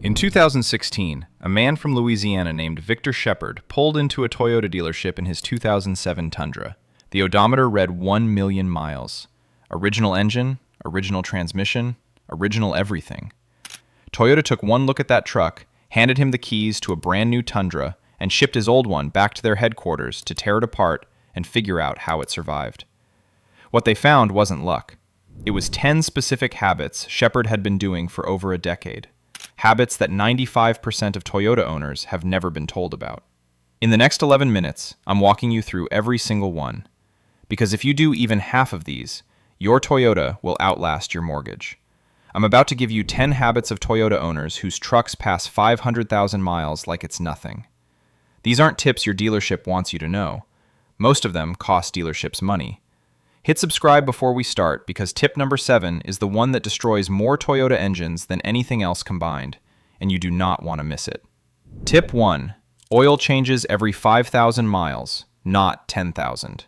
In 2016, a man from Louisiana named Victor Sheppard pulled into a Toyota dealership in his 2007 Tundra. The odometer read 1 million miles. Original engine, original transmission, original everything. Toyota took one look at that truck, handed him the keys to a brand new Tundra, and shipped his old one back to their headquarters to tear it apart and figure out how it survived. What they found wasn't luck. It was 10 specific habits Sheppard had been doing for over a decade. Habits that 95% of Toyota owners have never been told about. In the next 11 minutes, I'm walking you through every single one. Because if you do even half of these, your Toyota will outlast your mortgage. I'm about to give you 10 habits of Toyota owners whose trucks pass 500,000 miles like it's nothing. These aren't tips your dealership wants you to know. Most of them cost dealerships money. Hit subscribe before we start because tip number 7 is the one that destroys more Toyota engines than anything else combined, and you do not want to miss it. Tip 1. Oil changes every 5,000 miles, not 10,000.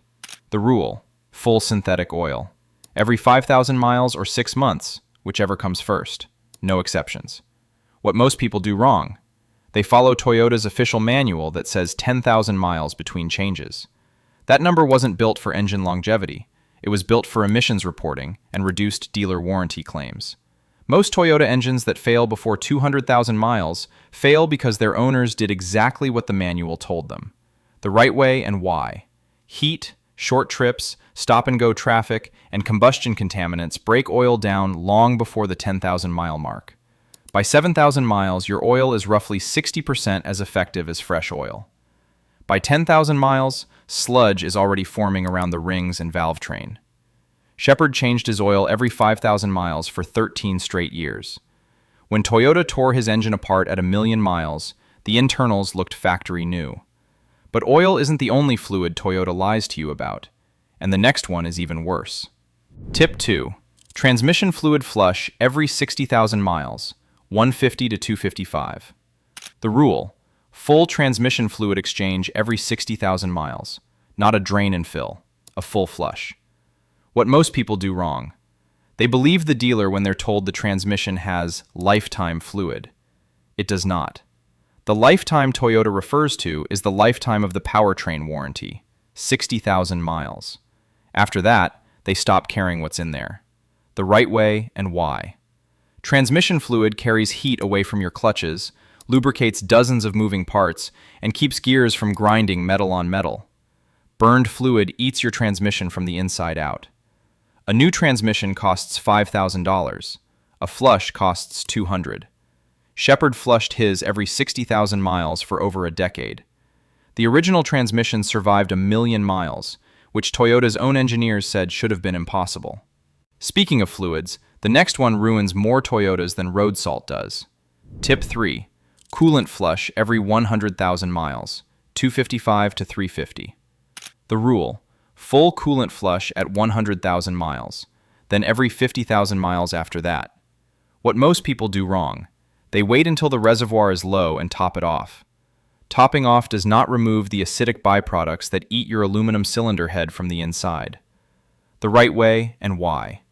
The rule: full synthetic oil. Every 5,000 miles or 6 months, whichever comes first. No exceptions. What most people do wrong: they follow Toyota's official manual that says 10,000 miles between changes. That number wasn't built for engine longevity. It was built for emissions reporting and reduced dealer warranty claims. Most Toyota engines that fail before 200,000 miles fail because their owners did exactly what the manual told them. The right way and why. Heat, short trips, stop-and-go traffic, and combustion contaminants break oil down long before the 10,000-mile mark. By 7,000 miles, your oil is roughly 60% as effective as fresh oil. By 10,000 miles, sludge is already forming around the rings and valve train. Sheppard changed his oil every 5,000 miles for 13 straight years. When Toyota tore his engine apart at 1 million miles, the internals looked factory new. But oil isn't the only fluid Toyota lies to you about, and the next one is even worse. Tip 2. Transmission fluid flush every 60,000 miles, 150 to 255. The rule: full transmission fluid exchange every 60,000 miles, not a drain and fill, a full flush. What most people do wrong: they believe the dealer when they're told the transmission has lifetime fluid. It does not. The lifetime Toyota refers to is the lifetime of the powertrain warranty, 60,000 miles. After that, they stop caring what's in there. The right way and why. Transmission fluid carries heat away from your clutches, lubricates dozens of moving parts, and keeps gears from grinding metal on metal. Burned fluid eats your transmission from the inside out. A new transmission costs $5,000. A flush costs $200. Sheppard flushed his every 60,000 miles for over a decade. The original transmission survived 1 million miles, which Toyota's own engineers said should have been impossible. Speaking of fluids, the next one ruins more Toyotas than road salt does. Tip 3. Coolant flush every 100,000 miles, 255 to 350. The rule: full coolant flush at 100,000 miles, then every 50,000 miles after that. What most people do wrong: they wait until the reservoir is low and top it off. Topping off does not remove the acidic byproducts that eat your aluminum cylinder head from the inside. The right way and why.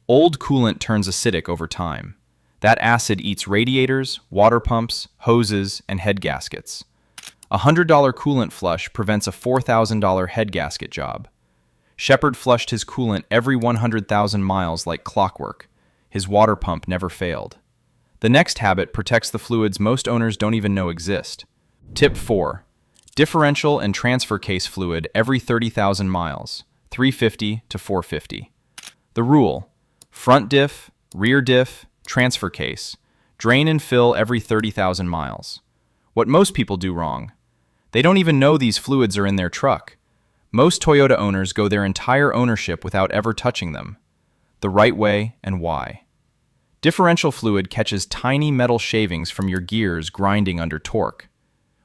Old coolant turns acidic over time. That acid eats radiators, water pumps, hoses, and head gaskets. A $100 coolant flush prevents a $4,000 head gasket job. Sheppard flushed his coolant every 100,000 miles like clockwork. His water pump never failed. The next habit protects the fluids most owners don't even know exist. Tip 4. Differential and transfer case fluid every 30,000 miles, 350 to 450. The rule: front diff, rear diff, transfer case, drain and fill every 30,000 miles. What most people do wrong: they don't even know these fluids are in their truck. Most Toyota owners go their entire ownership without ever touching them. The right way and why. Differential fluid catches tiny metal shavings from your gears grinding under torque.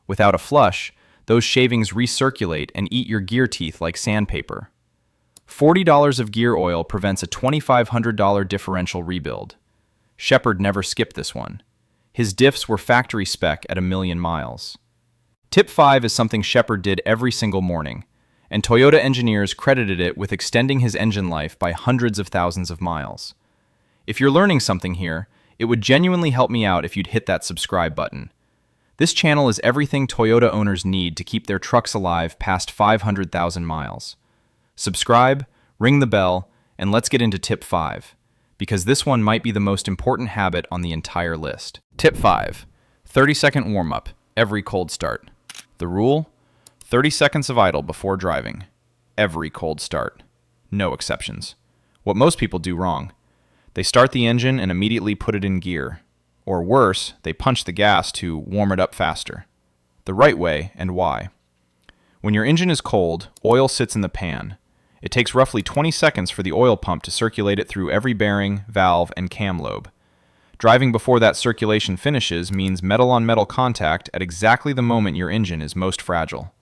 Without a flush, those shavings recirculate and eat your gear teeth like sandpaper. $40 of gear oil prevents a $2,500 differential rebuild. Sheppard never skipped this one. His diffs were factory spec at 1 million miles. Tip 5 is something Sheppard did every single morning, and Toyota engineers credited it with extending his engine life by hundreds of thousands of miles. If you're learning something here, It would genuinely help me out if you'd hit that subscribe button. This channel is everything Toyota owners need to keep their trucks alive past 500,000 miles. Subscribe, ring the bell, and let's get into tip 5, because this one might be the most important habit on the entire list. Tip 5. 30-second warm-up, every cold start. The rule? 30 seconds of idle before driving. Every cold start. No exceptions. What most people do wrong. They start the engine and immediately put it in gear. Or worse, they punch the gas to warm it up faster. The right way and why. When your engine is cold, oil sits in the pan. It takes roughly 20 seconds for the oil pump to circulate it through every bearing, valve, and cam lobe. Driving before that circulation finishes means metal-on-metal contact at exactly the moment your engine is most fragile.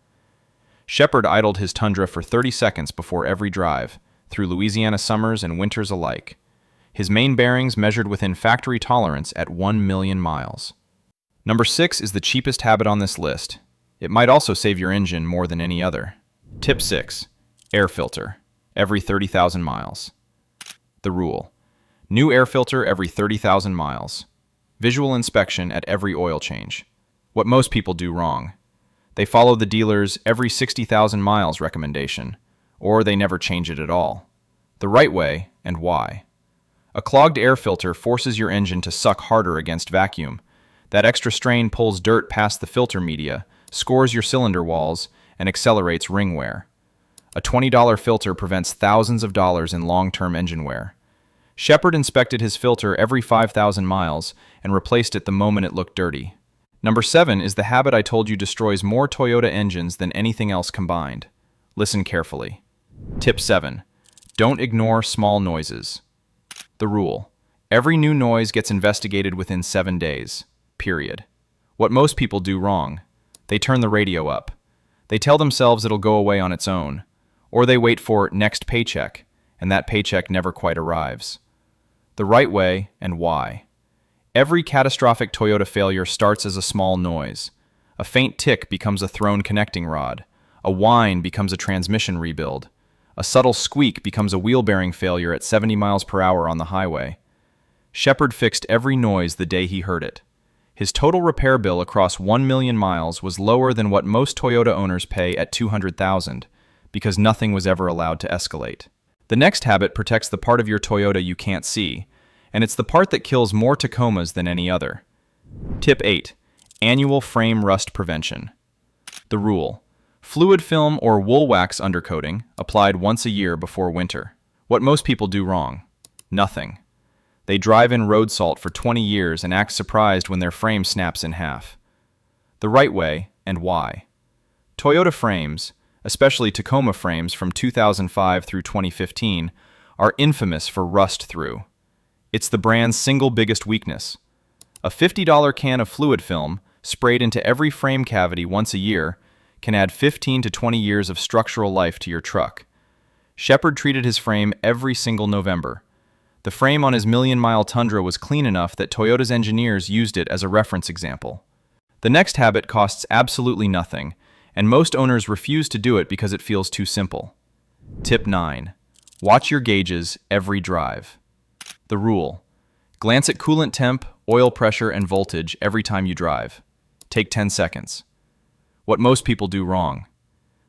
Sheppard idled his Tundra for 30 seconds before every drive, through Louisiana summers and winters alike. His main bearings measured within factory tolerance at 1 million miles. Number 6 is the cheapest habit on this list. It might also save your engine more than any other. Tip 6. Air filter. Every 30,000 miles. The rule. New air filter every 30,000 miles. Visual inspection at every oil change. What most people do wrong. They follow the dealer's every 60,000 miles recommendation, or they never change it at all. The right way and why. A clogged air filter forces your engine to suck harder against vacuum. That extra strain pulls dirt past the filter media, scores your cylinder walls, and accelerates ring wear. A $20 filter prevents thousands of dollars in long-term engine wear. Sheppard inspected his filter every 5,000 miles and replaced it the moment it looked dirty. Number 7 is the habit I told you destroys more Toyota engines than anything else combined. Listen carefully. Tip 7. Don't ignore small noises. The rule. Every new noise gets investigated within 7 days. Period. What most people do wrong. They turn the radio up. They tell themselves it'll go away on its own. Or they wait for next paycheck, and that paycheck never quite arrives. The right way and why. Every catastrophic Toyota failure starts as a small noise. A faint tick becomes a thrown connecting rod. A whine becomes a transmission rebuild. A subtle squeak becomes a wheel bearing failure at 70 miles per hour on the highway. Sheppard fixed every noise the day he heard it. His total repair bill across 1 million miles was lower than what most Toyota owners pay at 200,000, because nothing was ever allowed to escalate. The next habit protects the part of your Toyota you can't see, and it's the part that kills more Tacomas than any other. Tip 8. Annual frame rust prevention. The rule. Fluid film or wool wax undercoating, applied once a year before winter. What most people do wrong. Nothing. They drive in road salt for 20 years and act surprised when their frame snaps in half. The right way and why. Toyota frames, especially Tacoma frames from 2005 through 2015, are infamous for rust through. It's the brand's single biggest weakness. A $50 can of fluid film, sprayed into every frame cavity once a year, can add 15 to 20 years of structural life to your truck. Sheppard treated his frame every single November. The frame on his million-mile Tundra was clean enough that Toyota's engineers used it as a reference example. The next habit costs absolutely nothing, and most owners refuse to do it because it feels too simple. Tip 9. Watch your gauges every drive. The rule. Glance at coolant temp, oil pressure, and voltage every time you drive. Take 10 seconds. What most people do wrong.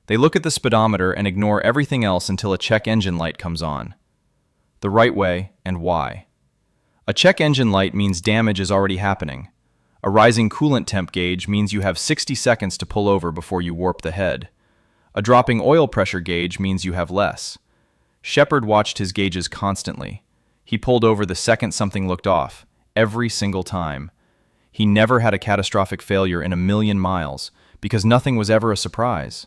They look at the speedometer and ignore everything else until a check engine light comes on. The right way and why. A check engine light means damage is already happening. A rising coolant temp gauge means you have 60 seconds to pull over before you warp the head. A dropping oil pressure gauge means you have less. Sheppard watched his gauges constantly. He pulled over the second something looked off, every single time. He never had a catastrophic failure in 1 million miles, because nothing was ever a surprise.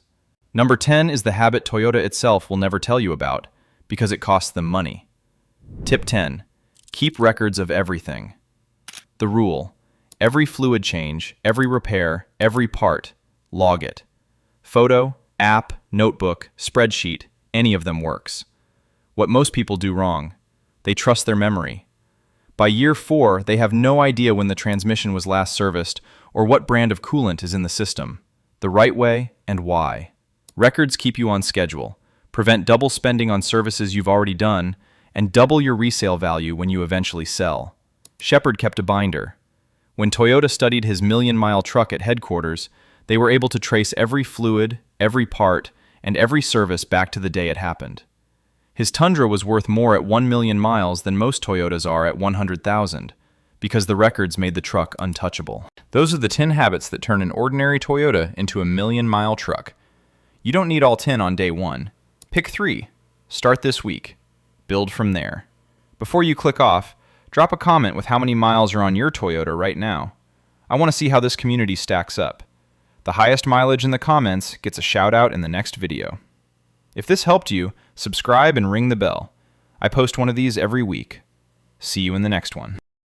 Number 10 is the habit Toyota itself will never tell you about, because it costs them money. Tip 10. Keep records of everything. The rule. Every fluid change, every repair, every part, log it. Photo, app, notebook, spreadsheet, any of them works. What most people do wrong. They trust their memory. By year 4, they have no idea when the transmission was last serviced or what brand of coolant is in the system. The right way and why. Records keep you on schedule, prevent double spending on services you've already done, and double your resale value when you eventually sell. Sheppard kept a binder. When Toyota studied his million-mile truck at headquarters, they were able to trace every fluid, every part, and every service back to the day it happened. His Tundra was worth more at 1 million miles than most Toyotas are at 100,000, because the records made the truck untouchable. Those are the 10 habits that turn an ordinary Toyota into a million-mile truck. You don't need all 10 on day one. Pick 3. Start this week. Build from there. Before you click off, drop a comment with how many miles are on your Toyota right now. I want to see how this community stacks up. The highest mileage in the comments gets a shout out in the next video. If this helped you, subscribe and ring the bell. I post one of these every week. See you in the next one.